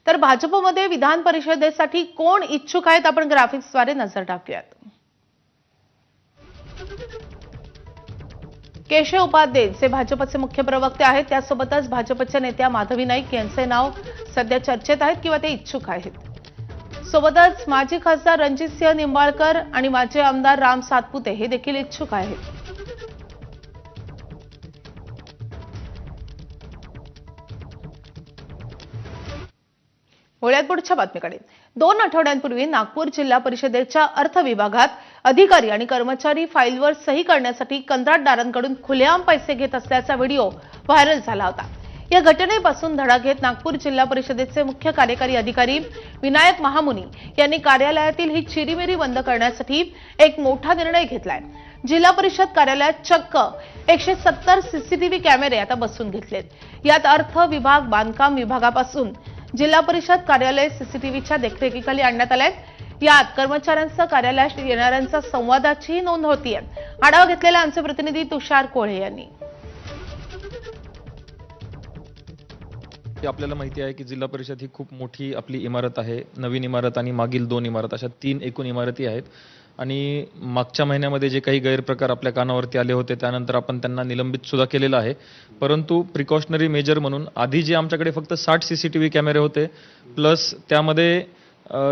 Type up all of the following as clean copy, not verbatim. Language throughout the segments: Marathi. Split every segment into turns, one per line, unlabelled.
तर भाजपमध्ये विधान परिषदेसाठी कोण इच्छुक आहेत आपण ग्राफिक्सद्वारे नजर टाकूयात। केशव उपाध्ये जे भाजपचे मुख्य प्रवक्ते आहेत, त्यासोबतच भाजपच्या नेत्या माधवी नाईक यांचे नाव सध्या चर्चेत आहेत किंवा ते इच्छुक आहेत। सोबतच माजी खासदार रणजितसिंह निंबाळकर आणि माजी आमदार राम सातपुते हे देखील इच्छुक आहेत। वळूयात पुढच्या बातमीकडे। 2 आठवड्यांपूर्वी नागपूर जिल्हा परिषदेच्या अर्थ विभागात अधिकारी आणि कर्मचारी फाईलवर सही करण्यासाठी कंत्राटदारांकडून खुलेआम पैसे घेत असल्याचा व्हिडिओ व्हायरल झाला होता। या घटनेपासून धडा घेत नागपूर जिल्हा परिषदेचे मुख्य कार्यकारी अधिकारी विनायक महामुनी यांनी कार्यालयातील ही चिरीमिरी बंद करण्यासाठी एक मोठा निर्णय घेतलाय। जिल्हा परिषद कार्यालयात चक्क 170 सीसीटीव्ही कॅमेरे आता बसवून घेतलेत। यात अर्थ विभाग, बांधकाम विभागापासून जिल्हा परिषद कार्यालय सीसीटीव्हीच्या देखरेखीखाली आणण्यात आलेत। यात कर्मचाऱ्यांसह कार्यालयात येणाऱ्यांचा संवादाची नोंद होतीये। आढावा घेतलेला आमचे प्रतिनिधी तुषार कोळे यांनी।
आपल्याला माहिती आहे की जिल्हा परिषद ही खूप मोठी आपली इमारत आहे। नवीन इमारत आणि मागील 2 इमारत अशा 3 एकूण इमारती आहेत आणि मागच्या महिन्यामध्ये जे काही गैरप्रकार आपल्या कानावरती आले होते त्यानंतर आपण त्यांना निलंबित सुद्धा केलेलं आहे। परंतु प्रिकॉशनरी मेजर म्हणून आधी जे आमच्याकडे फक्त 60 सीसीटीव्ही कॅमेरे होते प्लस त्यामध्ये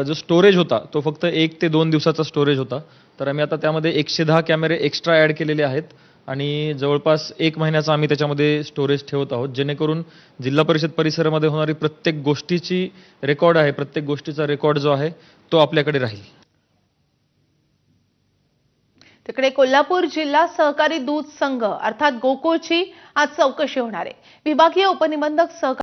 जो स्टोरेज होता तो फक्त 1 ते 2 दिवसाचा स्टोरेज होता। तर आम्ही आता त्यामध्ये 110 कॅमेरे एक्स्ट्रा ॲड केलेले आहेत आणि जवळपास 1 महिन्याचा आम्ही त्याच्यामध्ये स्टोरेज ठेवत आहोत, जेणेकरून जिल्हा परिषद परिसरामध्ये होणारी प्रत्येक गोष्टीची रेकॉर्ड आहे, प्रत्येक गोष्टीचा रेकॉर्ड जो आहे तो आपल्याकडे राहील।
तिकडे कोल्हापूर जिल्हा सहकारी दूध संघ अर्थात गोकुळची आज चौकशी होणार आहे। विभागीय उपनिबंधक सहकारी